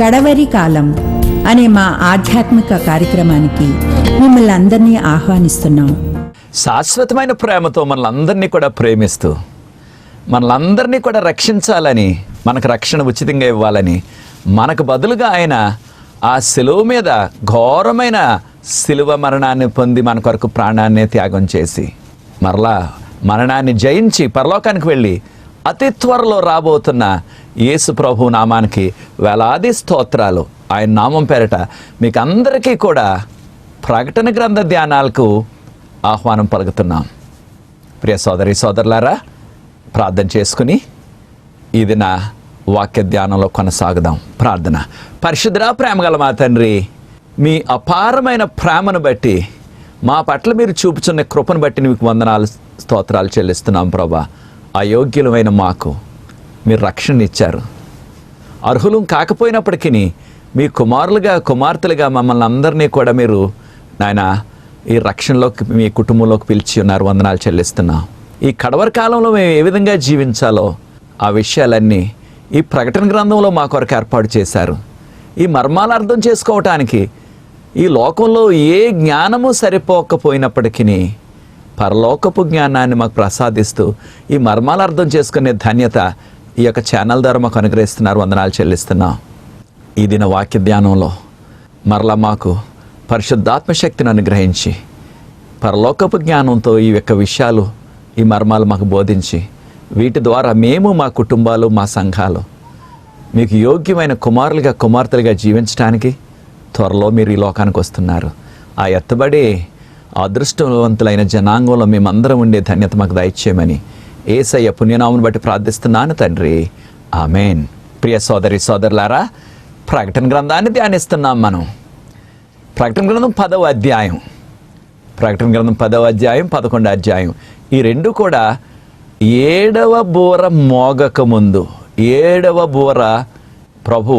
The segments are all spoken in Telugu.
కడవరి కాలం అనే మా ఆధ్యాత్మిక కార్యక్రమానికి మిమ్మల్ని అందరినీ ఆహ్వానిస్తున్నాం. శాశ్వతమైన ప్రేమతో మనలందరినీ కూడా ప్రేమిస్తూ మనలందరినీ కూడా రక్షించాలని, మనకు రక్షణ ఉచితంగా ఇవ్వాలని, మనకు బదులుగా ఆయన ఆ శిలువ మీద ఘోరమైన శిలువ మరణాన్ని పొంది మన కొరకు ప్రాణాన్ని త్యాగం చేసి మరలా మరణాన్ని జయించి పరలోకానికి వెళ్ళి అతి త్వరలో రాబోతున్న యేసు ప్రభు నామానికి వేలాది స్తోత్రాలు. ఆయన నామం పేరట మీకు అందరికీ కూడా ప్రకటన గ్రంథ ధ్యానాలకు ఆహ్వానం పలుకుతున్నాం. ప్రియ సోదరి సోదరులారా, ప్రార్థన చేసుకుని ఇది నా వాక్య ధ్యానంలో కొనసాగుదాం. ప్రార్థన. పరిశుద్ధ ప్రేమగల మా తండ్రి, మీ అపారమైన ప్రేమను బట్టి, మా పట్ల మీరు చూపుచున్న కృపను బట్టి మీకు వందనాలు స్తోత్రాలు చెల్లిస్తున్నాం ప్రభా. అయోగ్యులమైన మాకు మీరు రక్షణ ఇచ్చారు. అర్హులం కాకపోయినప్పటికీ మీ కుమారులుగా కుమార్తెలుగా మమ్మల్ని అందరినీ కూడా మీరు నాయన ఈ రక్షణలోకి మీ కుటుంబంలోకి పిలిచి ఉన్నారు. వందనాలు చెల్లిస్తున్నాం. ఈ కడవరి కాలంలో మేము ఏ విధంగా జీవించాలో ఆ విషయాలన్నీ ఈ ప్రకటన గ్రంథంలో మా కొరకు ఏర్పాటు చేశారు. ఈ మర్మాలు అర్థం చేసుకోవటానికి ఈ లోకంలో ఏ జ్ఞానము సరిపోకపోయినప్పటికీ పరలోకపు జ్ఞానాన్ని మాకు ప్రసాదిస్తూ ఈ మర్మాలు అర్థం చేసుకునే ధన్యత ఈ యొక్క ఛానల్ ద్వారా మాకు అనుగ్రహిస్తున్నారు. వందనాలు చెల్లిస్తున్నాం. ఈ దిన వాక్య ధ్యానంలో మరలా మాకు పరిశుద్ధాత్మ శక్తిని అనుగ్రహించి పరలోకపు జ్ఞానంతో ఈ యొక్క విషయాలు, ఈ మర్మాలు మాకు బోధించి వీటి ద్వారా మేము, మా కుటుంబాలు, మా సంఘాలు మీకు యోగ్యమైన కుమారులుగా కుమార్తెలుగా జీవించడానికి త్వరలో మీరు ఈ లోకానికి వస్తున్నారు. ఆ ఎత్తబడే అదృష్టవంతులైన జనాంగంలో మేమందరం ఉండే ధన్యత మాకు దయచేయమని యేసయ్య పుణ్యనామను బట్టి ప్రార్థిస్తున్నాను తండ్రి. ఆమేన్. ప్రియ సోదరి సోదరులారా, ప్రకటన గ్రంథాన్ని ధ్యానిస్తున్నాం మనం. ప్రకటన గ్రంథం 10వ అధ్యాయం, ప్రకటన గ్రంథం 10వ అధ్యాయం, 11వ అధ్యాయం, ఈ రెండు కూడా 7వ బూర మోగక ముందు, 7వ బూర ప్రభు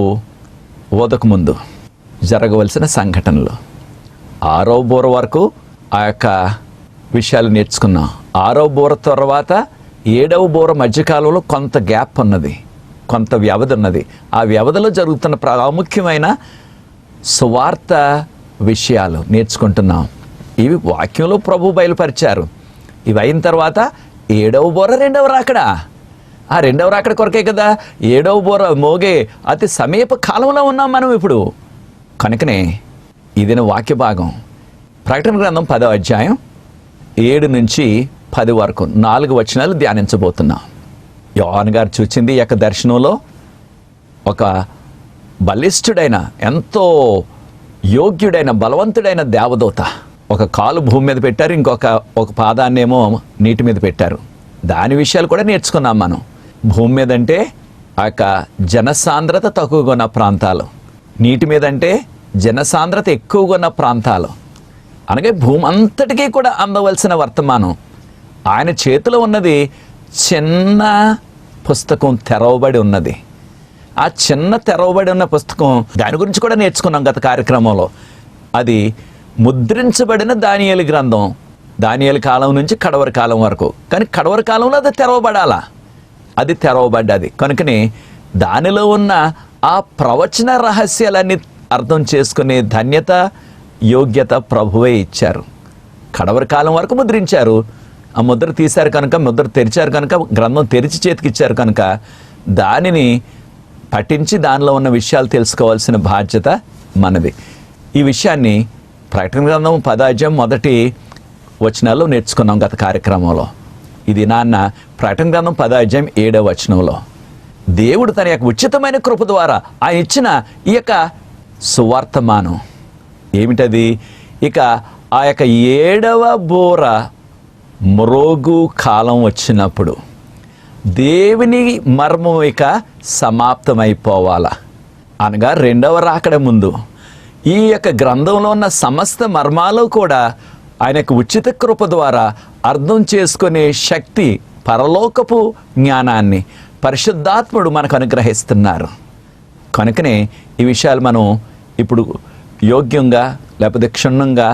ఓదకముందు జరగవలసిన సంఘటనలు. 6వ బూర వరకు ఆ యొక్క విషయాలు నేర్చుకున్నాం. 6వ బూర తర్వాత 7వ బూర మధ్యకాలంలో కొంత గ్యాప్ ఉన్నది, కొంత వ్యవధి ఉన్నది. ఆ వ్యవధిలో జరుగుతున్న ప్రాముఖ్యమైన సువార్త విషయాలు నేర్చుకుంటున్నాం. ఇవి వాక్యంలో ప్రభు బయలుపరిచారు. ఇవి అయిన తర్వాత 7వ బూర, 2వ రాకడ. ఆ 2వ రాకడ కొరకే కదా 7వ బూర మోగే అతి సమీప కాలంలో ఉన్నాం మనం ఇప్పుడు. కనుకనే ఇదిన వాక్య భాగం ప్రకటన గ్రంథం 10వ అధ్యాయం 7 నుంచి 10 వరకు 4 వచనాలు ధ్యానించబోతున్నాం. యోహాను గారు చూచింది ఈ యొక్క దర్శనంలో ఒక బలిష్ఠుడైన, ఎంతో యోగ్యుడైన, బలవంతుడైన దేవదూత ఒక కాలు భూమి మీద పెట్టారు, ఒక పాదాన్నేమో నీటి మీద పెట్టారు. దాని విషయాలు కూడా నేర్చుకున్నాం మనం. భూమి మీద అంటే ఆ యొక్క జనసాంద్రత తక్కువగా ఉన్న ప్రాంతాలు, నీటి మీద అంటే జనసాంద్రత ఎక్కువగా ఉన్న ప్రాంతాలు. అనగా భూమి అంతటికీ కూడా అందవలసిన వర్తమానం. ఆయన చేతిలో ఉన్నది చిన్న పుస్తకం, తెరవబడి ఉన్నది. ఆ చిన్న తెరవబడి ఉన్న పుస్తకం, దాని గురించి కూడా నేర్చుకున్నాం గత కార్యక్రమంలో. అది ముద్రించబడిన దానియేలు గ్రంథం, దానియేలు కాలం నుంచి కడవరి కాలం వరకు. కానీ కడవరి కాలంలో అది తెరవబడాలా, అది తెరవబడ్డది. కనుకనే దానిలో ఉన్న ఆ ప్రవచన రహస్యాలన్నీ అర్థం చేసుకునే ధన్యత, యోగ్యత ప్రభువే ఇచ్చారు. కడవరి కాలం వరకు ముద్రించారు. ఆ ముద్ర తీశారు కనుక, ముద్ర తెరిచారు కనుక, గ్రంథం తెరిచి చేతికి ఇచ్చారు కనుక దానిని పఠించి దానిలో ఉన్న విషయాలు తెలుసుకోవాల్సిన బాధ్యత మనది. ఈ విషయాన్ని ప్రకటన గ్రంథం 10వ అధ్యాయం 1 వచనాల్లో నేర్చుకున్నాం గత కార్యక్రమంలో. ఇది నాన్న ప్రకటన గ్రంథం 10వ అధ్యాయం 7వ వచనంలో దేవుడు తన యొక్క ఉచితమైన కృప ద్వారా ఆయన ఇచ్చిన ఈ యొక్క సువార్తమానం ఏమిటది? ఇక ఆ యొక్క 7వ బూర మ్రోగు కాలం వచ్చినప్పుడు దేవుని మర్మం ఇక సమాప్తమైపోవాలా, అనగా 2వ రాకడ ముందు ఈ యొక్క గ్రంథంలో ఉన్న సమస్త మర్మాలు కూడా ఆయన యొక్క ఉచిత కృప ద్వారా అర్థం చేసుకునే శక్తి, పరలోకపు జ్ఞానాన్ని పరిశుద్ధాత్ముడు మనకు అనుగ్రహిస్తున్నారు. కనుకనే ఈ విషయాలు మనం ఇప్పుడు యోగ్యంగా లేకపోతే క్షుణ్ణంగా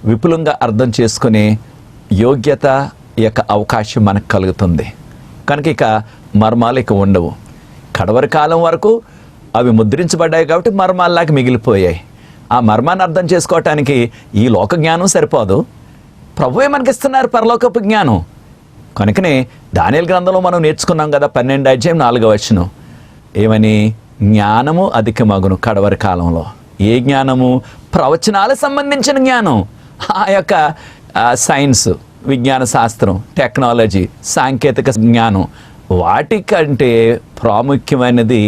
విపులంగా అర్థం చేసుకునే యోగ్యత యొక్క అవకాశం మనకు కలుగుతుంది. కనుక ఇక మర్మాలు ఇక ఉండవు. కడవరి కాలం వరకు అవి ముద్రించబడ్డాయి కాబట్టి మర్మాల్లాగా మిగిలిపోయాయి. ఆ మర్మాన్ని అర్థం చేసుకోవటానికి ఈ లోక జ్ఞానం సరిపోదు, ప్రభువే మనకిస్తున్నారు పరలోకపు జ్ఞానం. కనుకనే దానియేలు గ్రంథంలో మనం నేర్చుకున్నాం కదా, 12:4 ఏమని? జ్ఞానము అధికమగును కడవరి కాలంలో. ఏ జ్ఞానము? ప్రవచనాలకు సంబంధించిన జ్ఞానం. ఆ యొక్క సైన్స్, విజ్ఞాన శాస్త్రం, టెక్నాలజీ, సాంకేతిక జ్ఞానం, వాటికంటే ప్రాముఖ్యమైనది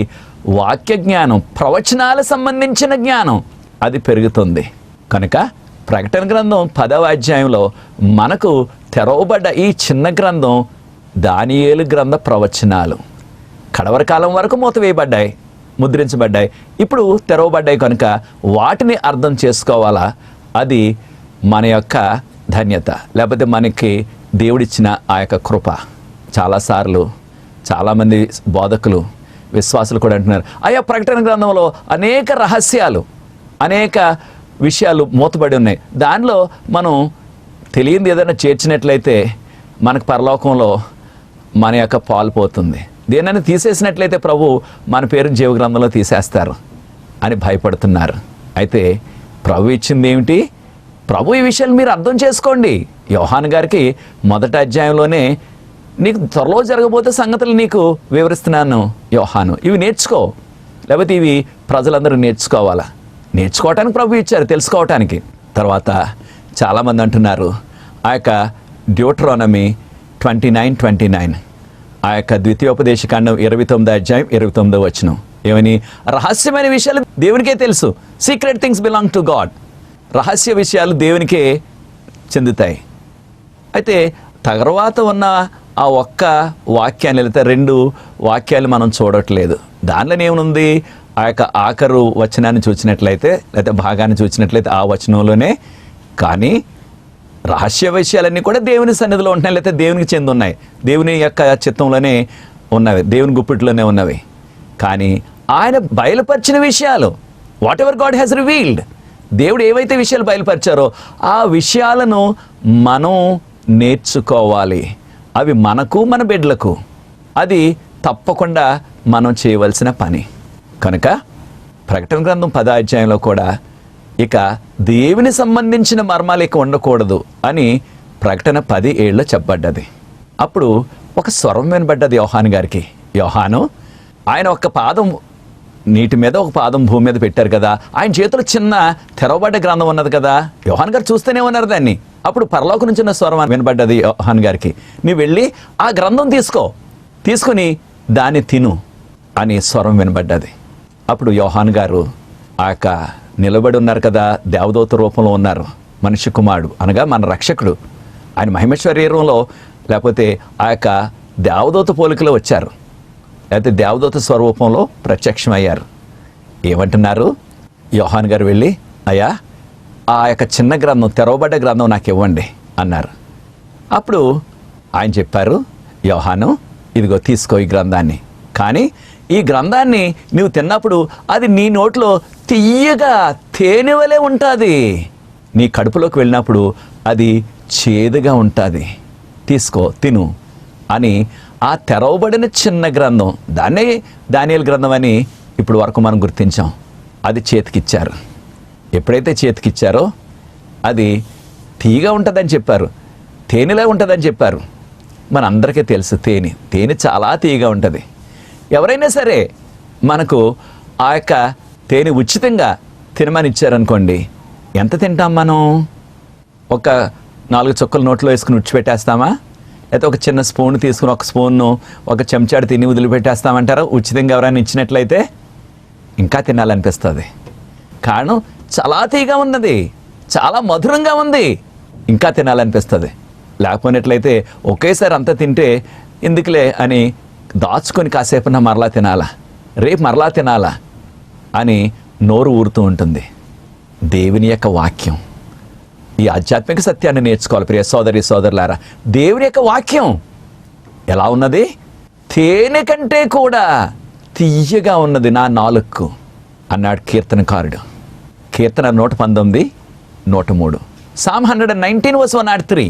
వాక్య జ్ఞానం, ప్రవచనాలకు సంబంధించిన జ్ఞానం. అది పెరుగుతుంది. కనుక ప్రకటన గ్రంథం 10వ అధ్యాయంలో మనకు తెరవబడ్డ ఈ చిన్న గ్రంథం దానియేలు గ్రంథ ప్రవచనాలు కడవరి కాలం వరకు మూతవేయబడ్డాయి, ముద్రించబడ్డాయి, ఇప్పుడు తెరవబడ్డాయి. కనుక వాటిని అర్థం చేసుకోవాలా. అది మన యొక్క ధన్యత, లేకపోతే మనకి దేవుడిచ్చిన ఆ యొక్క కృప. చాలాసార్లు చాలామంది బోధకులు, విశ్వాసులు కూడా అంటున్నారు, అయ్యా ప్రకటన గ్రంథంలో అనేక రహస్యాలు, అనేక విషయాలు మూతబడి ఉన్నాయి, దానిలో మనం తెలియంది ఏదైనా చేర్చినట్లయితే మనకు పరలోకంలో మన యొక్క పాలు పోతుంది, దేనైనా తీసేసినట్లయితే ప్రభు మన పేరు జీవగ్రంథంలో తీసేస్తారు అని భయపడుతున్నారు. అయితే ప్రభు ఇచ్చింది ఏమిటి? ప్రభు ఈ విషయాలు మీరు అర్థం చేసుకోండి. యోహాను గారికి 1వ అధ్యాయంలోనే నీకు త్వరలో జరగబోతే సంగతులు నీకు వివరిస్తున్నాను యోహాను, ఇవి నేర్చుకో, లేకపోతే ఇవి ప్రజలందరూ నేర్చుకోవాలా. నేర్చుకోవటానికి ప్రభు ఇచ్చారు, తెలుసుకోవటానికి. తర్వాత చాలామంది అంటున్నారు ఆ యొక్క డ్యూటరానమీ 29:29, ఆ యొక్క ద్వితీయోపదేశకాండం 29వ అధ్యాయం 29వ ఏమని? రహస్యమైన విషయాలు దేవునికే తెలుసు. Secret things belong to God. రహస్య విషయాలు దేవునికే చెందుతాయి. అయితే తర్వాత ఉన్న ఆ ఒక్క వాక్యాన్ని, లేదా 2 వాక్యాలు మనం చూడట్లేదు. దానిలో ఏముంది? ఆ యొక్క ఆఖరు వచనాన్ని చూసినట్లయితే, లేకపోతే భాగాన్ని చూసినట్లయితే ఆ వచనంలోనే. కానీ రహస్య విషయాలన్నీ కూడా దేవుని సన్నిధిలో ఉంటున్నాయి, లేకపోతే దేవునికి చెంది ఉన్నాయి, దేవుని యొక్క చిత్తంలోనే ఉన్నవి, దేవుని గుప్పిట్లోనే ఉన్నవి. కానీ ఆయన బయలుపరిచిన విషయాలు, what ever God has revealed, దేవుడు ఏవైతే విషయాలు బయలుపరిచారో ఆ విషయాలను మనం నేర్చుకోవాలి. అవి మనకు, మన బిడ్డలకు. అది తప్పకుండా మనం చేయవలసిన పని. కనుక ప్రకటన గ్రంథం 10వ అధ్యాయంలో కూడా ఇక దేవుని సంబంధించిన మర్మాలు ఇక ఉండకూడదు అని ప్రకటన 10:7 చెప్పబడ్డది. అప్పుడు ఒక స్వరం వినబడ్డది యోహాను గారికి. యోహాను, ఆయన ఒక పాదం నీటి మీద, ఒక పాదం భూమి మీద పెట్టారు కదా, ఆయన చేతిలో చిన్న తెరవబడ్డ గ్రంథం ఉన్నది కదా. యోహాను గారు చూస్తూనే ఉన్నారు దాన్ని. అప్పుడు పరలోకం నుంచి ఉన్న స్వరం వినబడ్డది యోహాను గారికి, నీవు వెళ్ళి ఆ గ్రంథం తీసుకుని దాన్ని తిను అని స్వరం వినబడ్డది. అప్పుడు యోహాను గారు ఆ యొక్క నిలబడి ఉన్నారు కదా, దేవదూత రూపంలో ఉన్నారు, మనిషి కుమారుడు అనగా మన రక్షకుడు. ఆయన మహిమేశ్వర్యంలో, లేకపోతే ఆ యొక్క దేవదూత పోలికలో వచ్చారు, లేకపోతే దేవదూత స్వరూపంలో ప్రత్యక్షమయ్యారు. ఏమంటున్నారు? యోహాను గారు వెళ్ళి, అయ్యా ఆ యొక్క చిన్న గ్రంథం, తెరవబడ్డ గ్రంథం నాకు ఇవ్వండి అన్నారు. అప్పుడు ఆయన చెప్పారు, యోహాను ఇదిగో తీసుకో ఈ గ్రంథాన్ని, కానీ ఈ గ్రంథాన్ని నువ్వు తిన్నప్పుడు అది నీ నోట్లో తియ్యగా తేనె వలె ఉంటుంది, నీ కడుపులోకి వెళ్ళినప్పుడు అది చేదుగా ఉంటుంది, తీసుకో తిను అని ఆ తెరవబడిన చిన్న గ్రంథం, దాన్నే దానియేలు గ్రంథం అని ఇప్పుడు వరకు మనం గుర్తించాం, అది చేతికిచ్చారు. ఎప్పుడైతే చేతికిచ్చారో అది తీయగా ఉంటుందని చెప్పారు, తేనెలా ఉంటుందని చెప్పారు. మన అందరికీ తెలుసు తేనె చాలా తీయగా ఉంటుంది. ఎవరైనా సరే మనకు ఆ యొక్క తేనె ఉచితంగా తినమని ఇచ్చారనుకోండి, ఎంత తింటాం మనం? ఒక 4 చుక్కలు నోట్లో వేసుకుని ఉచ్చిపెట్టేస్తామా? లేకపోతే ఒక చిన్న స్పూన్ తీసుకుని ఒక స్పూన్ను ఒక చెంచాడు తిని వదిలిపెట్టేస్తామంటారా? ఉచితంగా ఎవరైనా ఇచ్చినట్లయితే ఇంకా తినాలనిపిస్తుంది. కారణం చాలా తీయగా ఉన్నది, చాలా మధురంగా ఉంది, ఇంకా తినాలనిపిస్తుంది. లేకపోయినట్లయితే ఒకేసారి అంతా తింటే ఎందుకులే అని దాచుకొని కాసేపు మరలా తినాలా, రేపు మరలా తినాలా అని నోరు ఊరుతూ ఉంటుంది. దేవుని యొక్క వాక్యం, ఈ ఆధ్యాత్మిక సత్యాన్ని నేర్చుకోవాలి ప్రియ సోదరి సోదరులారా. దేవుని యొక్క వాక్యం ఎలా ఉన్నది? తేనె కంటే కూడా తియ్యగా ఉన్నది నా నాలుక్కు అన్నాడు కీర్తనకారుడు. కీర్తన 119, 103. Psalm 119 verse 103.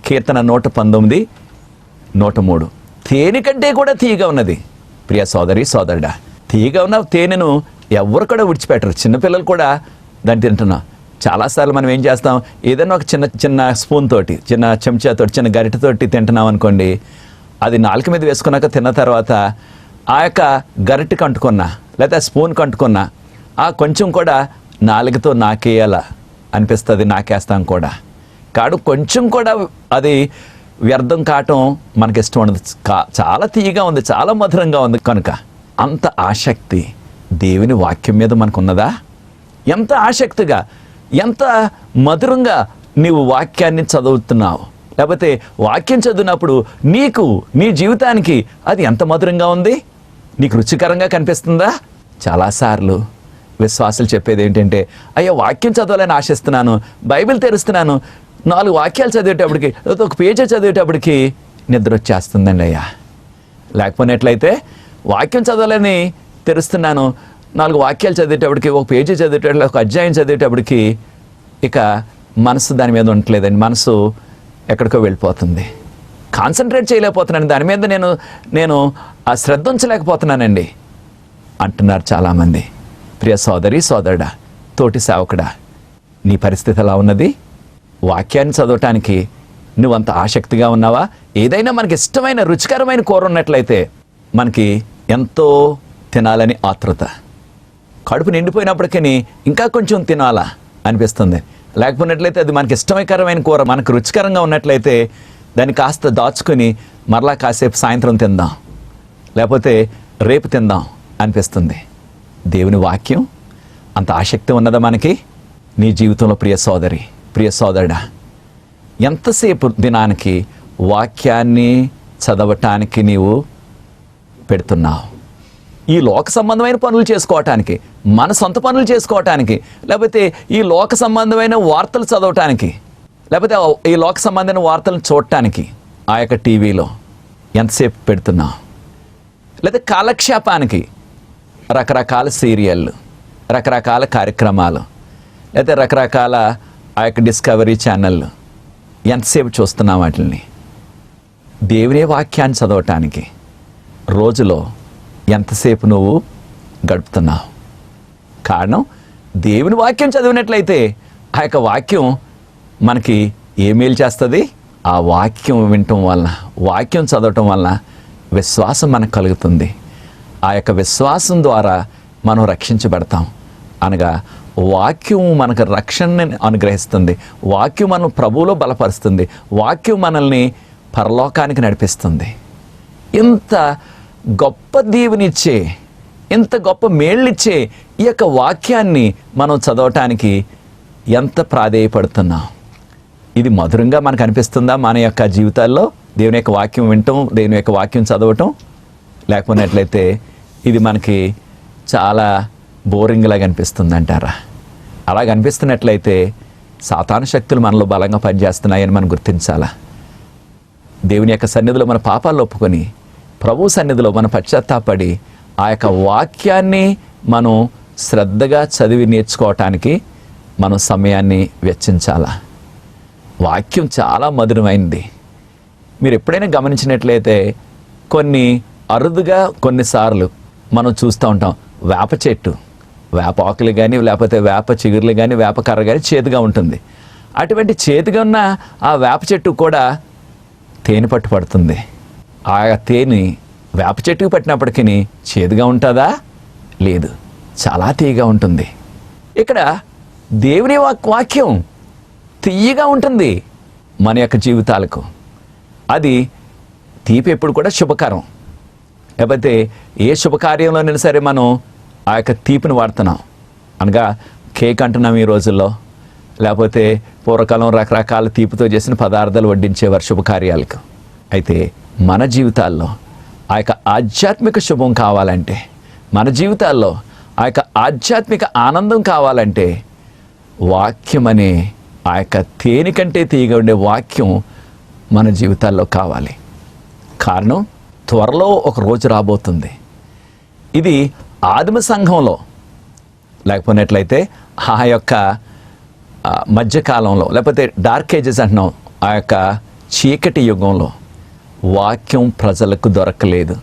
కీర్తన 119, 103. తేనె కంటే కూడా తీయగా ఉన్నది. ప్రియ సోదరి సోదరుడా, తీయగా ఉన్న తేనెను ఎవరు కూడా విడిచిపెట్టరు. చిన్నపిల్లలు కూడా దాన్ని తింటున్నాం. చాలాసార్లు మనం ఏం చేస్తాం, ఏదైనా ఒక చిన్న చిన్న స్పూన్ తోటి, చిన్న చెంచాతోటి, చిన్న గరిటెతోటి తింటున్నాం అనుకోండి, అది నాలుక మీద వేసుకున్నాక తిన్న తర్వాత ఆ యొక్క గరిటెకి అంటుకున్నా లేదా స్పూన్కి అంటుకున్నా ఆ కొంచెం కూడా నాలుకతో నాకేయాల అనిపిస్తుంది, నాకేస్తాం కూడా. కొంచెం కూడా అది వ్యర్థం కావటం మనకి ఇష్టం ఉండదు. చాలా తీయగా ఉంది, చాలా మధురంగా ఉంది. కనుక అంత ఆసక్తి దేవుని వాక్యం మీద మనకు ఉన్నదా? ఎంత ఆసక్తిగా, ఎంత మధురంగా నీవు వాక్యాన్ని చదువుతున్నావు, లేకపోతే వాక్యం చదివినప్పుడు నీకు నీ జీవితానికి అది ఎంత మధురంగా ఉంది, నీకు రుచికరంగా కనిపిస్తుందా? చాలాసార్లు విశ్వాసులు చెప్పేది ఏంటంటే, అయ్యా వాక్యం చదవాలని ఆశిస్తున్నాను, బైబిల్ తెరుస్తున్నాను, 4 వాక్యాలు చదివేటప్పటికి, ఒక పేజీ చదివేటప్పటికి నిద్ర వచ్చేస్తుందండి అయ్యా. లేకపోయినట్లయితే వాక్యం చదవాలని తెరుస్తున్నాను, 4 వాక్యాలు చదివేటప్పటికి, ఒక పేజీ చదివేటప్పుడు, ఒక అధ్యాయం చదివేటప్పటికి ఇక మనసు దాని మీద ఉండట్లేదండి. మనసు ఎక్కడికో వెళ్ళిపోతుంది. కాన్సన్ట్రేట్ చేయలేకపోతున్నాను, దాని మీద నేను ఆ శ్రద్ధ ఉంచలేకపోతున్నానండి అంటున్నారు చాలామంది. ప్రియ సోదరి సోదరుడా, తోటి సేవకుడా, నీ పరిస్థితి ఎలా ఉన్నది? వాక్యాన్ని చదవటానికి నువ్వంత ఆసక్తిగా ఉన్నావా? ఏదైనా మనకి ఇష్టమైన రుచికరమైన కూర ఉన్నట్లయితే మనకి ఎంతో తినాలని ఆతృత, కడుపు నిండిపోయినప్పటికీ ఇంకా కొంచెం తినాలా అనిపిస్తుంది. లేకపోయినట్లయితే అది మనకి ఇష్టకరమైన కూర మనకు రుచికరంగా ఉన్నట్లయితే దాన్ని కాస్త దాచుకొని మరలా కాసేపు సాయంత్రం తిందాం, లేకపోతే రేపు తిందాం అనిపిస్తుంది. దేవుని వాక్యం అంత ఆసక్తి ఉన్నదా మనకి? నీ జీవితంలో ప్రియ సోదరి, ప్రియ సోదరుడా, ఎంతసేపు దినానికి వాక్యాన్ని చదవటానికి నీవు పెడుతున్నావు? ఈ లోక సంబంధమైన పనులు చేసుకోవటానికి, మన సొంత పనులు చేసుకోవటానికి, లేకపోతే ఈ లోక సంబంధమైన వార్తలు చదవటానికి, లేకపోతే ఈ లోక సంబంధమైన వార్తలను చూడటానికి ఆ యొక్క టీవీలో ఎంతసేపు పెడుతున్నావు? లేదా కాలక్షేపానికి రకరకాల సీరియళ్ళు, రకరకాల కార్యక్రమాలు, లేదా రకరకాల ఆ యొక్క డిస్కవరీ ఛానళ్ళు ఎంతసేపు చూస్తున్నావు వాటిని? దేవుని వాక్యాన్ని చదవటానికి రోజులో ఎంతసేపు నువ్వు గడుపుతున్నావు? కారణం, దేవుని వాక్యం చదివినట్లయితే ఆ యొక్క వాక్యం మనకి ఏ మేలు చేస్తుంది? ఆ వాక్యం వినటం వలన, వాక్యం చదవటం వలన విశ్వాసం మనకు కలుగుతుంది. ఆ యొక్క విశ్వాసం ద్వారా మనం రక్షించబడతాం. అనగా వాక్యం మనకు రక్షణని అనుగ్రహిస్తుంది, వాక్యం మనం ప్రభువులో బలపరుస్తుంది, వాక్యం మనల్ని పరలోకానికి నడిపిస్తుంది. ఇంత గొప్ప దీవెనిచ్చే, ఇంత గొప్ప మేళ్ళిచ్చే ఈ యొక్క వాక్యాన్ని మనం చదవటానికి ఎంత ప్రాధేయపడుతున్నాం? ఇది మధురంగా మనకు అనిపిస్తుందా మన యొక్క జీవితాల్లో? దేవుని యొక్క వాక్యం వినటం, దేవుని యొక్క వాక్యం చదవటం. లేకపోయినట్లయితే ఇది మనకి చాలా బోరింగ్ లాగా అనిపిస్తుంది అంటారా? అలా అనిపిస్తున్నట్లయితే సాతాను శక్తులు మనలో బలంగా పనిచేస్తున్నాయని మనం గుర్తించాలా? దేవుని యొక్క సన్నిధిలో మన పాపాలు ఒప్పుకొని ప్రభు సన్నిధిలో మనం పశ్చాత్తాపడి ఆ యొక్క వాక్యాన్ని మనం శ్రద్ధగా చదివి నేర్చుకోవటానికి మనం సమయాన్ని వెచ్చించాలా? వాక్యం చాలా మధురమైనది. మీరు ఎప్పుడైనా గమనించినట్లయితే కొన్ని అరుదుగా కొన్నిసార్లు మనం చూస్తూ ఉంటాం, వేప చెట్టు, వేప ఆకులు కానీ, లేకపోతే వేప చిగుర్లు కానీ, వేప కర్ర కానీ చేదుగా ఉంటుంది. అటువంటి చేదుగా ఉన్న ఆ వేప చెట్టు కూడా తేనె పట్టు పడుతుంది. ఆ తేనె వేప చెట్టుకు పట్టినప్పటికీ చేదుగా ఉంటుందా? లేదు, చాలా తీయగా ఉంటుంది. ఇక్కడ దేవుని వాక్యం తీయగా ఉంటుంది మన యొక్క జీవితాలకు. అది తీపి ఎప్పుడు కూడా శుభకరం. లేకపోతే ఏ శుభకార్యంలోనైనా సరే మనం ఆ యొక్క తీపిని వాడుతున్నాం. అనగా కేక్ అంటున్నాం ఈ రోజుల్లో, లేకపోతే పూర్వకాలం రకరకాల తీపితో చేసిన పదార్థాలు వడ్డించేవారు శుభకార్యాలకు. అయితే మన జీవితాల్లో ఆ యొక్క ఆధ్యాత్మిక శుభం కావాలంటే, మన జీవితాల్లో ఆ యొక్క ఆధ్యాత్మిక ఆనందం కావాలంటే వాక్యం అనే ఆ యొక్క తేనె కంటే తీయగా ఉండే వాక్యం మన జీవితాల్లో కావాలి. కారణం, త్వరలో ఒక రోజు రాబోతుంది. ఇది ఆదిమ సంఘంలో, లేకపోయినట్లయితే ఆ యొక్క మధ్యకాలంలో, లేకపోతే డార్క్ ఏజెస్ అంటున్నాం, ఆ యొక్క చీకటి యుగంలో వాక్యం ప్రజలకు దొరకలేదు.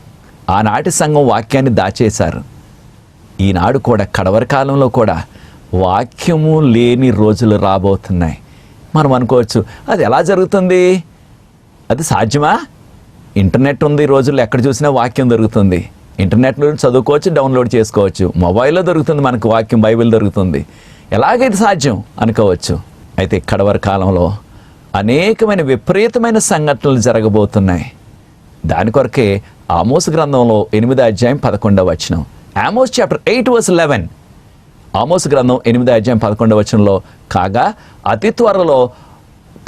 ఆనాటి సంఘం వాక్యాన్ని దాచేశారు. ఈనాడు కూడా కడవరి కాలంలో కూడా వాక్యము లేని రోజులు రాబోతున్నాయి. మనం అనుకోవచ్చు, అది ఎలా జరుగుతుంది, అది సాధ్యమా? ఇంటర్నెట్ ఉంది, ఈ రోజుల్లో ఎక్కడ చూసినా వాక్యం దొరుకుతుంది. ఇంటర్నెట్లో చదువుకోవచ్చు, డౌన్లోడ్ చేసుకోవచ్చు. మొబైల్లో దొరుకుతుంది మనకు వాక్యం, బైబిల్ దొరుకుతుంది. ఎలాగైతే సాధ్యం అనుకోవచ్చు. అయితే కడవరి కాలంలో అనేకమైన విపరీతమైన సంఘటనలు జరగబోతున్నాయి. దాని కొరకే ఆమోస్ గ్రంథంలో 8వ అధ్యాయం 11వ వచనం, ఆమోస్ చాప్టర్ 8:11. ఆమోస్ గ్రంథం 8వ అధ్యాయం 11వ వచనంలో, కాగా అతి త్వరలో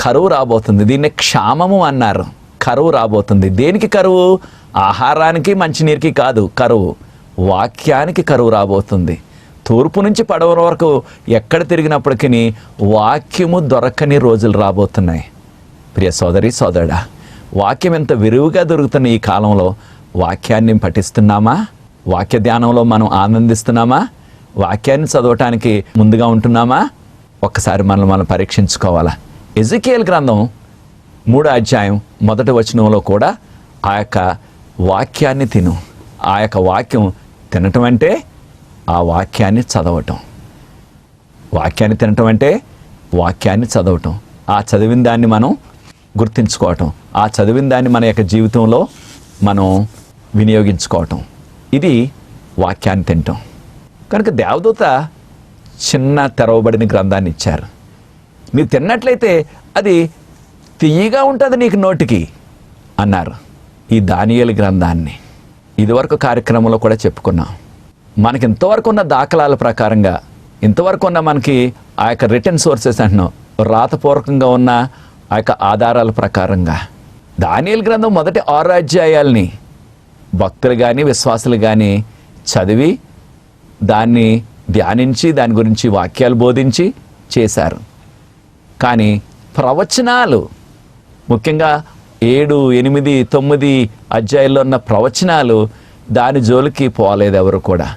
కరువు రాబోతుంది. దీన్ని క్షామము అన్నారు. కరువు రాబోతుంది. దేనికి కరువు? ఆహారానికి మంచినీరుకి కాదు కరువు, వాక్యానికి కరువు రాబోతుంది. తూర్పు నుంచి పడమర వరకు ఎక్కడ తిరిగినప్పటికీ వాక్యము దొరకని రోజులు రాబోతున్నాయి. ప్రియ సోదరి సోదరుడా, వాక్యం ఎంత విరివిగా దొరుకుతున్న ఈ కాలంలో వాక్యాన్ని పఠిస్తున్నామా? వాక్య ధ్యానంలో మనం ఆనందిస్తున్నామా? వాక్యాన్ని చదవటానికి ముందుగా ఉంటున్నామా? ఒక్కసారి మనం పరీక్షించుకోవాలా. ఎజెకియేలు గ్రంథం 3వ అధ్యాయం 1వ వచనంలో కూడా ఆ యొక్క వాక్యాన్ని తిను. ఆ యొక్క వాక్యం తినటం అంటే ఆ వాక్యాన్ని చదవటం. వాక్యాన్ని తినటం అంటే వాక్యాన్ని చదవటం. ఆ చదివిన దాన్ని మనం గుర్తించుకోవటం, ఆ చదివిన దాన్ని మన యొక్క జీవితంలో మనం వినియోగించుకోవటం. ఇది వాక్యాన్ని తినటం. కనుక దేవదూత చిన్న తెరవబడిన గ్రంథాన్ని ఇచ్చారు. నీవు తిన్నట్లయితే అది తియ్యగా ఉంటుంది నీకు నోటికి అన్నారు. ఈ దానియేలు గ్రంథాన్ని ఇదివరకు కార్యక్రమంలో కూడా చెప్పుకున్నాం. మనకి ఇంతవరకు ఉన్న దాఖలాల ప్రకారంగా, ఇంతవరకు ఉన్న మనకి ఆ యొక్క రిటర్న్ సోర్సెస్ అంటున్నాం, రాతపూర్వకంగా ఉన్న ఆ యొక్క ఆధారాల ప్రకారంగా దానియేలు గ్రంథం మొదటి 6 అధ్యాయాల్ని భక్తులు కానీ విశ్వాసులు కానీ చదివి దాన్ని ధ్యానించి దాని గురించి వాక్యాలు బోధించి చేశారు. కానీ ప్రవచనాలు, ముఖ్యంగా 7, 8, 9 అధ్యాయాల్లో ఉన్న ప్రవచనాలు దాని జోలికి పోలేదు ఎవరు కూడా.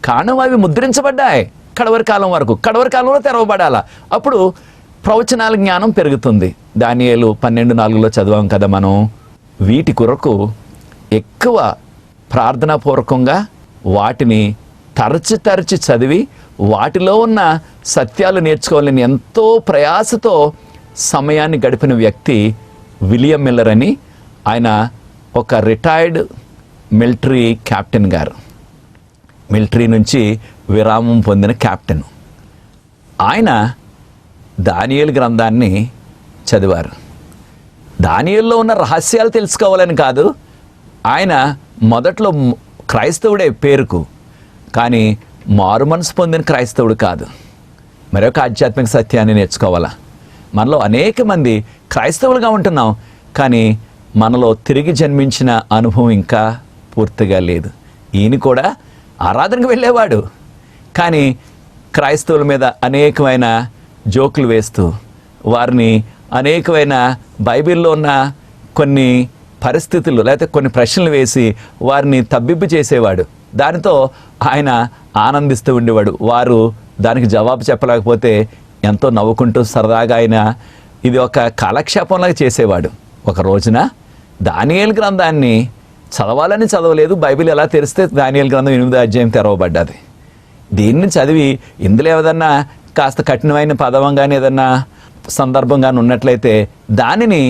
కారణం అవి ముద్రించబడ్డాయి కడవరి కాలం వరకు. కడవరి కాలంలో తెరవబడాల. అప్పుడు ప్రవచనాల జ్ఞానం పెరుగుతుంది. దానియేలు 12:4లో చదివాం కదా మనం. వీటి కొరకు ఎక్కువ ప్రార్థనాపూర్వకంగా వాటిని తరచి చదివి వాటిలో ఉన్న సత్యాలు నేర్చుకోవాలని ఎంతో ప్రయాసతో సమయాన్ని గడిపిన వ్యక్తి విలియం మిల్లర్ అని. ఆయన ఒక రిటైర్డ్ మిలిటరీ క్యాప్టెన్ గారు, మిలిటరీ నుంచి విరామం పొందిన క్యాప్టెన్. ఆయన దానియేలు గ్రంథాన్ని చదివారు. దానియేలులో ఉన్న రహస్యాలు తెలుసుకోవాలని కాదు. ఆయన మొదట్లో క్రైస్తవుడే పేరుకు, కానీ మారు మనసు పొందిన క్రైస్తవుడు కాదు. మరొక ఆధ్యాత్మిక సత్యాన్ని నేర్చుకోవాలా. మనలో అనేక మంది క్రైస్తవులుగా ఉంటున్నాం, కానీ మనలో తిరిగి జన్మించిన అనుభవం ఇంకా పూర్తిగా లేదు. ఈయన కూడా ఆరాధనకు వెళ్ళేవాడు, కానీ క్రైస్తవుల మీద అనేకమైన జోకులు వేస్తూ వారిని అనేకమైన బైబిల్లో ఉన్న కొన్ని పరిస్థితులు లేకపోతే కొన్ని ప్రశ్నలు వేసి వారిని తబ్బిబ్బు చేసేవాడు. దానితో ఆయన ఆనందిస్తూ ఉండేవాడు. వారు దానికి జవాబు చెప్పలేకపోతే ఎంతో నవ్వుకుంటూ సరదాగా ఆయన ఇది ఒక కాలక్షేపంలాగా చేసేవాడు. ఒక రోజున దానియేలు గ్రంథాన్ని చదవాలని చదవలేదు. బైబిల్ ఎలా తెరిస్తే దానియేలు గ్రంథం 8వ అధ్యాయం తెరవబడ్డది. దీన్ని చదివి ఇందులో ఏదన్నా కాస్త కఠినమైన పదవం కానీ ఏదన్నా సందర్భం కానీ ఉన్నట్లయితే దానిని,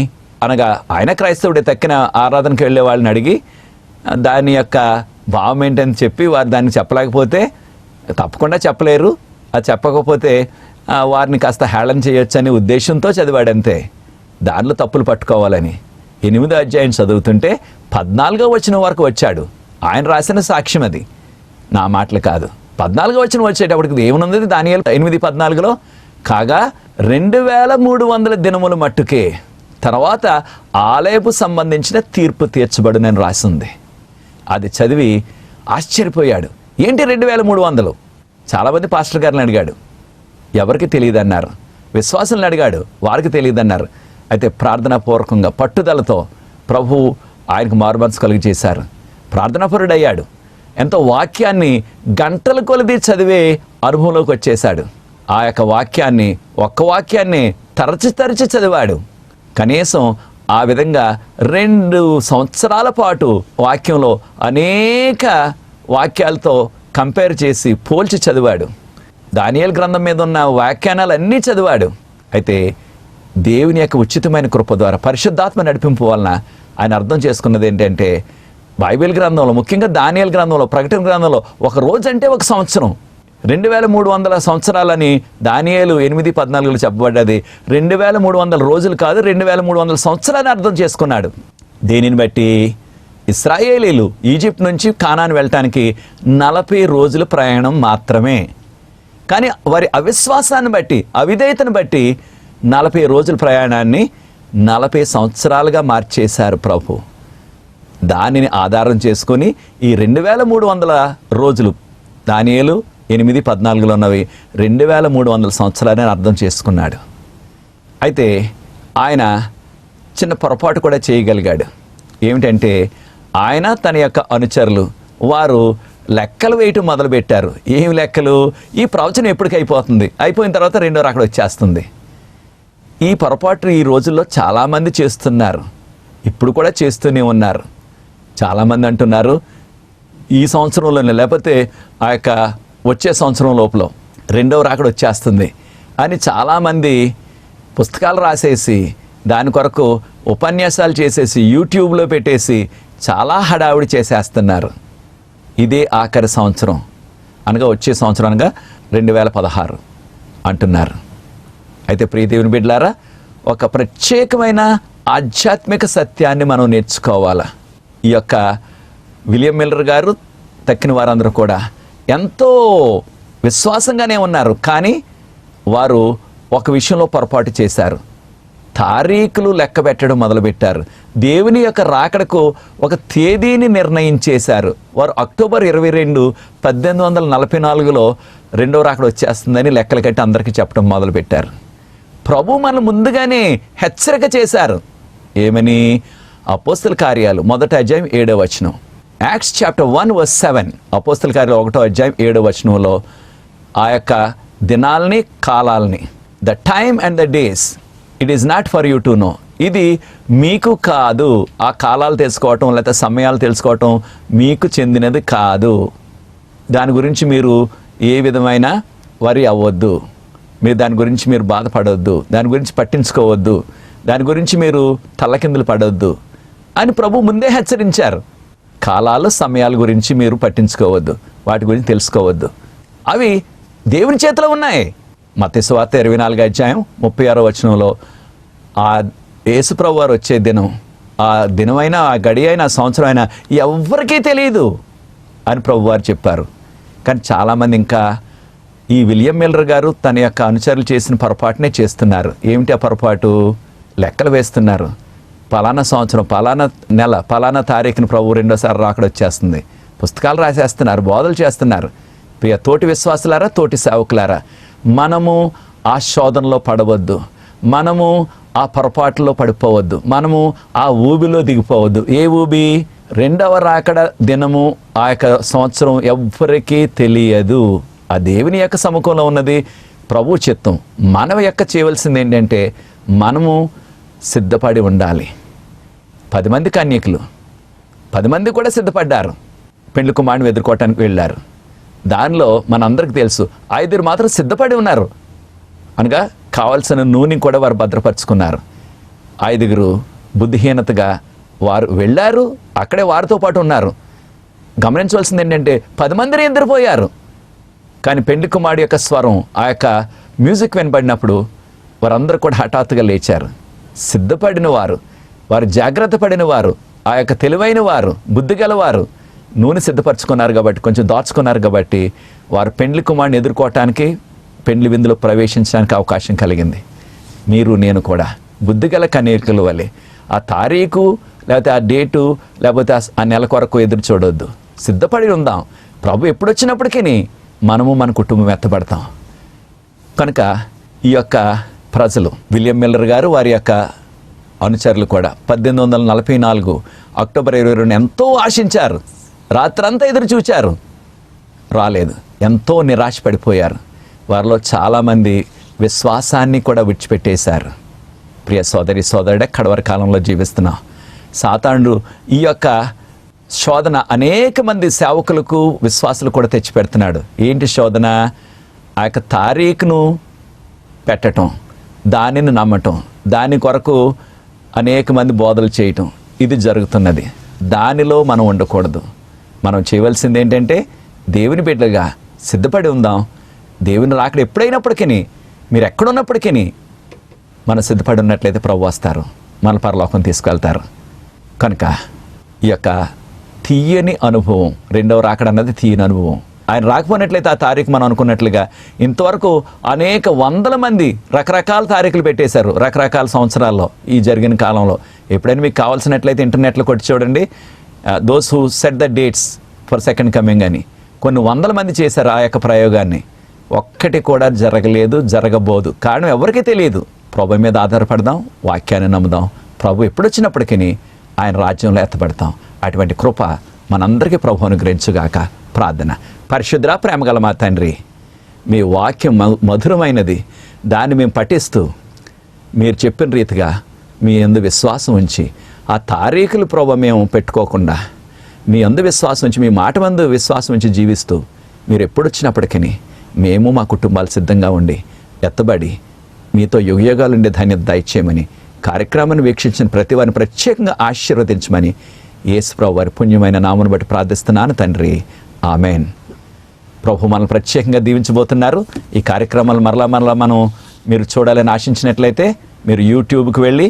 అనగా ఆయన క్రైస్తవుడే, తక్కిన ఆరాధనకి వెళ్ళే వాళ్ళని అడిగి దాని యొక్క భావం ఏంటని చెప్పి వారు దాన్ని చెప్పలేకపోతే, తప్పకుండా చెప్పలేరు, అది చెప్పకపోతే వారిని కాస్త హేళన చేయొచ్చని ఉద్దేశంతో చదివాడంతే. దానిలో తప్పులు పట్టుకోవాలని 8వ అధ్యాయం చదువుతుంటే 14వ వచనం వరకు వచ్చాడు. ఆయన రాసిన సాక్ష్యం అది, నా మాటలు కాదు. 14వ వచనం వచ్చేటప్పటికి ఏమనుంది దానియేలు 8:14లో, కాగా 2300 దినముల మట్టుకే తర్వాత ఆలయపు సంబంధించిన తీర్పు తీర్చబడునని రాసింది. అది చదివి ఆశ్చర్యపోయాడు. ఏంటి 2300? చాలామంది పాస్టర్ గారిని అడిగాడు, ఎవరికి తెలియదు అన్నారు. విశ్వాసులను అడిగాడు, వారికి తెలియదు అన్నారు. అయితే ప్రార్థనాపూర్వకంగా పట్టుదలతో ప్రభు ఆయనకు మారుమనసు కలుగు చేశారు. ప్రార్థనాపరుడయ్యాడు. ఎంతో వాక్యాన్ని గంటల కొలది చదివే అనుభవంలోకి వచ్చేశాడు. ఆ యొక్క వాక్యాన్ని, ఒక్క వాక్యాన్ని తరచి చదివాడు. కనీసం ఆ విధంగా 2 సంవత్సరాల పాటు వాక్యంలో అనేక వాక్యాలతో కంపేర్ చేసి పోల్చి చదివాడు. దానియేలు గ్రంథం మీద ఉన్న వ్యాఖ్యానాలు అన్నీ చదివాడు. అయితే దేవుని యొక్క ఉచితమైన కృప ద్వారా పరిశుద్ధాత్మ నడిపింపు వలన ఆయన అర్థం చేసుకున్నది ఏంటంటే, బైబిల్ గ్రంథంలో, ముఖ్యంగా దానియేలు గ్రంథంలో, ప్రకటన గ్రంథంలో ఒక రోజు అంటే ఒక సంవత్సరం. 2300 సంవత్సరాలని దానియేలు 8:14 చెప్పబడ్డది. 2300 రోజులు కాదు, 2300 సంవత్సరాలని అర్థం చేసుకున్నాడు. దేనిని బట్టి? ఇశ్రాయేలీలు ఈజిప్ట్ నుంచి కానాను వెళ్ళటానికి 40 రోజుల ప్రయాణం మాత్రమే. కానీ వారి అవిశ్వాసాన్ని బట్టి, అవిధేయతను బట్టి 40 రోజుల ప్రయాణాన్ని 40 సంవత్సరాలుగా మార్చేశారు ప్రభు. దానిని ఆధారం చేసుకొని ఈ 2300 రోజులు, దానియేలు 8:14 ఉన్నవి 2300 సంవత్సరాలని అర్థం చేసుకున్నాడు. అయితే ఆయన చిన్న పొరపాటు కూడా చేయగలిగాడు. ఏమిటంటే, ఆయన తన యొక్క అనుచరులు వారు లెక్కలు వేయటం మొదలుపెట్టారు. ఏమి లెక్కలు? ఈ ప్రవచనం ఎప్పటికి అయిపోతుంది, అయిపోయిన తర్వాత రెండో రాకడ వచ్చేస్తుంది. ఈ పొరపాటు ఈ రోజుల్లో చాలామంది చేస్తున్నారు, ఇప్పుడు కూడా చేస్తూనే ఉన్నారు. చాలామంది అంటున్నారు ఈ సంవత్సరంలోనే, లేకపోతే ఆ యొక్క వచ్చే సంవత్సరం లోపల రెండవ రాకడ వచ్చేస్తుంది అని చాలామంది పుస్తకాలు రాసేసి దాని కొరకు ఉపన్యాసాలు చేసేసి యూట్యూబ్లో పెట్టేసి చాలా హడావుడి చేసేస్తున్నారు. ఇదే ఆఖరి సంవత్సరం అనగా వచ్చే సంవత్సరం అనగా 2016 అంటున్నారు. అయితే ప్రియ దేవుని బిడ్డలారా, ఒక ప్రత్యేకమైన ఆధ్యాత్మిక సత్యాన్ని మనం నేర్చుకోవాలా. ఈ యొక్క విలియం మిల్లర్ గారు తక్కిన వారందరూ కూడా ఎంతో విశ్వాసంగానే ఉన్నారు. కానీ వారు ఒక విషయంలో పొరపాటు చేశారు. తారీఖులు లెక్క పెట్టడం మొదలుపెట్టారు. దేవుని యొక్క రాకడకు ఒక తేదీని నిర్ణయించేశారు. వారు అక్టోబర్ 22, 1844లో రెండో రాకడ వచ్చేస్తుందని లెక్కలు కట్టి అందరికీ చెప్పడం మొదలుపెట్టారు. ప్రభు మనల్ని ముందుగానే హెచ్చరిక చేశారు. ఏమని? అపోస్తల కార్యాలు 1వ అధ్యాయం 7వ వచనం, యాక్ట్స్ చాప్టర్ 1:7, అపోస్తల కార్యాలు 1వ అధ్యాయం 7వ వచనంలో ఆ యొక్క దినాల్ని, కాలాల్ని, the time and the days, it is not for you to know, ఇది మీకు కాదు. ఆ కాలాలు తెలుసుకోవటం లేకపోతే సమయాలు తెలుసుకోవటం మీకు చెందినది కాదు. దాని గురించి మీరు ఏ విధమైన వరి అవ్వద్దు, మీరు దాని గురించి మీరు బాధపడవద్దు, దాని గురించి పట్టించుకోవద్దు, దాని గురించి మీరు తల్లకిందులు పడవద్దు అని ప్రభు ముందే హెచ్చరించారు. కాలాలు, సమయాల గురించి మీరు పట్టించుకోవద్దు, వాటి గురించి తెలుసుకోవద్దు, అవి దేవుని చేతిలో ఉన్నాయి. మత్తయి సువార్త 24వ అధ్యాయం 36వ వచనంలో ఆ యేసుప్రభు వారు వచ్చే దినం, ఆ దినమైనా, ఆ గడి అయినా, ఆ సంవత్సరం అయినా ఎవ్వరికీ తెలియదు అని ప్రభు వారు చెప్పారు. కానీ చాలామంది ఇంకా ఈ విలియం మిల్లర్ గారు తన యొక్క అనుచరులు చేసిన పొరపాటునే చేస్తున్నారు. ఏమిటి ఆ పొరపాటు? లెక్కలు వేస్తున్నారు. పలానా సంవత్సరం, పలానా నెల, పలానా తారీఖున ప్రభు రెండోసారి రాకడ వచ్చేస్తుంది. పుస్తకాలు రాసేస్తున్నారు, బోధలు చేస్తున్నారు. ప్రియ తోటి విశ్వాసులారా, తోటి సేవకులారా, మనము ఆ శోధనలో పడవద్దు, మనము ఆ పొరపాటులో పడిపోవద్దు, మనము ఆ ఊబిలో దిగిపోవద్దు. ఏ ఊబి? రెండవ రాకడ దినము, ఆ యొక్క సంవత్సరం ఎవ్వరికీ తెలియదు. ఆ దేవుని యొక్క సముఖంలో ఉన్నది ప్రభు చిత్తం. మన యొక్క చేయవలసింది ఏంటంటే మనము సిద్ధపడి ఉండాలి. 10 మంది కన్యకులు, 10 మంది కూడా సిద్ధపడ్డారు, పెండ్లి కుమారుని ఎదుర్కోవటానికి వెళ్ళారు. దానిలో మనందరికీ తెలుసు 5 మాత్రం సిద్ధపడి ఉన్నారు అనగా కావాల్సిన నూనె కూడా వారు భద్రపరుచుకున్నారు. 5 బుద్ధిహీనతగా వారు వెళ్ళారు, అక్కడే వారితో పాటు ఉన్నారు. గమనించవలసింది ఏంటంటే 10 మందిని నిద్రపోయారు. కానీ పెండ్లి కుమారుడి యొక్క స్వరం, ఆ యొక్క మ్యూజిక్ వినబడినప్పుడు వారందరూ కూడా హఠాత్తుగా లేచారు. సిద్ధపడిన వారు, వారు జాగ్రత్త పడిన వారు, ఆ యొక్క తెలివైన వారు, బుద్ధి గలవారు నూనె సిద్ధపరచుకున్నారు కాబట్టి, కొంచెం దాచుకున్నారు కాబట్టి వారు పెండ్లి కుమారుని ఎదుర్కోవటానికి, పెండ్లి విందులో ప్రవేశించడానికి అవకాశం కలిగింది. మీరు నేను కూడా బుద్ధిగల కన్యకల వలె ఆ తారీఖు లేకపోతే ఆ డేటు లేకపోతే ఆ నెల కొరకు ఎదురు చూడొద్దు, సిద్ధపడి ఉందాం. ప్రభు ఎప్పుడు వచ్చినప్పటికీ మనము మన కుటుంబం ఎత్తబడతాం. కనుక ఈ యొక్క ప్రజలు, విలియం మిల్లర్ గారు, వారి యొక్క అనుచరులు కూడా 1844 అక్టోబర్ 22 ఎంతో ఆశించారు. రాత్రంతా ఎదురు చూచారు, రాలేదు. ఎంతో నిరాశ పడిపోయారు. వారిలో చాలామంది విశ్వాసాన్ని కూడా విడిచిపెట్టేశారు. ప్రియ సోదరి సోదరుడే, కడవరి కాలంలో జీవిస్తున్నాం. సాతానుడు ఈ యొక్క శోధన అనేక మంది సేవకులకు విశ్వాసులు కూడా తెచ్చిపెడుతున్నాడు. ఏంటి శోధన? ఆ యొక్క తారీఖును పెట్టటం, దానిని నమ్మటం, దాని కొరకు అనేక మంది బోధలు చేయటం, ఇది జరుగుతున్నది. దానిలో మనం ఉండకూడదు. మనం చేయవలసింది ఏంటంటే దేవుని బిడ్డగా సిద్ధపడి ఉందాం. దేవుని రాకడ ఎప్పుడైనప్పటికీ, మీరు ఎక్కడున్నప్పటికీ మనం సిద్ధపడి ఉన్నట్లయితే ప్రభు వస్తారు, మన పరలోకం తీసుకెళ్తారు. కనుక ఈ యొక్క తీయని అనుభవం, రెండవ రాకడ అన్నది తీయని అనుభవం. ఆయన రాకపోయినట్లయితే ఆ తారీఖు మనం అనుకున్నట్లుగా ఇంతవరకు అనేక వందల మంది రకరకాల తారీఖులు పెట్టేశారు రకరకాల సంవత్సరాల్లో ఈ జరిగిన కాలంలో. ఎప్పుడైనా మీకు కావాల్సినట్లయితే ఇంటర్నెట్లో కొట్టి చూడండి, those who set the dates for second coming అని. కొన్ని వందల మంది చేశారు ఆ యొక్క ప్రయోగాన్ని. ఒక్కటి కూడా జరగలేదు, జరగబోదు. కారణం ఎవరికీ తెలియదు. ప్రభు మీద ఆధారపడదాం, వాక్యాన్ని నమ్ముదాం. ప్రభు ఎప్పుడొచ్చినప్పటికీ ఆయన రాజ్యంలో ఎత్తపడతాం. అటువంటి కృప మనందరికీ ప్రభు అనుగ్రహించుగాక. ప్రార్థన. పరిశుద్ధ ప్రేమగల మా తండ్రి, మీ వాక్యం మధురమైనది. దాన్ని మేము పఠిస్తూ మీరు చెప్పిన రీతిగా మీ యందు విశ్వాసం ఉంచి, ఆ తారీఖులు ప్రభు మేము పెట్టుకోకుండా మీ యందు విశ్వాసం ఉంచి, మీ మాట మందు విశ్వాసం ఉంచి జీవిస్తూ, మీరు ఎప్పుడొచ్చినప్పటికీ మేము మా కుటుంబాలు సిద్ధంగా ఉండి ఎత్తబడి మీతో యుగయుగాలు ఉండే ధన్యత దయచేయమని, కార్యక్రమాన్ని వీక్షించిన ప్రతి వారిని ప్రత్యేకంగా ఆశీర్వదించమని యేసు ప్రభు వారి పుణ్యమైన నామను బట్టి ప్రార్థిస్తున్నాను తండ్రి. ఆమెన్. ప్రభు మనల్ని ప్రత్యేకంగా దీవించబోతున్నారు. ఈ కార్యక్రమాలు మరలా మనం మీరు చూడాలని ఆశించినట్లయితే మీరు యూట్యూబ్కి వెళ్ళి,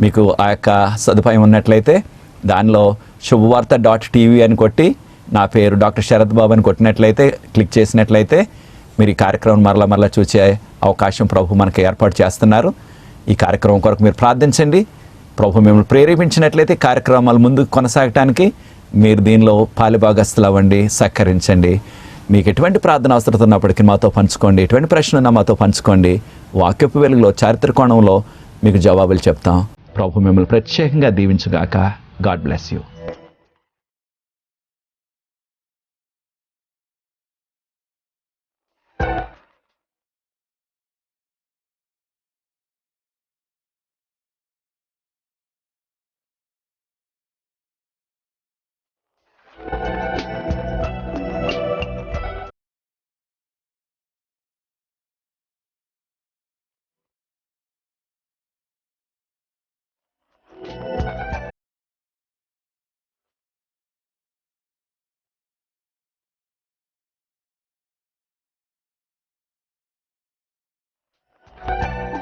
మీకు ఆ యొక్క సదుపాయం ఉన్నట్లయితే దానిలో శుభవార్త.tv అని కొట్టి, నా పేరు డాక్టర్ శరత్ బాబు అని కొట్టినట్లయితే, క్లిక్ చేసినట్లయితే మీరు ఈ కార్యక్రమం మరలా చూసే అవకాశం ప్రభు మనకు ఏర్పాటు చేస్తున్నారు. ఈ కార్యక్రమం కొరకు మీరు ప్రార్థించండి. ప్రభు మిమ్మల్ని ప్రేరేపించినట్లయితే కార్యక్రమాలు ముందుకు కొనసాగటానికి మీరు దీనిలో పాలిభాగస్తులు అవ్వండి, సహకరించండి. మీకు ఎటువంటి ప్రార్థన అవసరం ఉన్నప్పటికీ మాతో పంచుకోండి. ఎటువంటి ప్రశ్న ఉన్నా మాతో పంచుకోండి. వాక్యపు వెలుగులో, చారిత్రక కోణంలో మీకు జవాబులు చెప్తాం. ప్రభు మిమ్మల్ని ప్రత్యేకంగా దీవించుగాక. God bless you.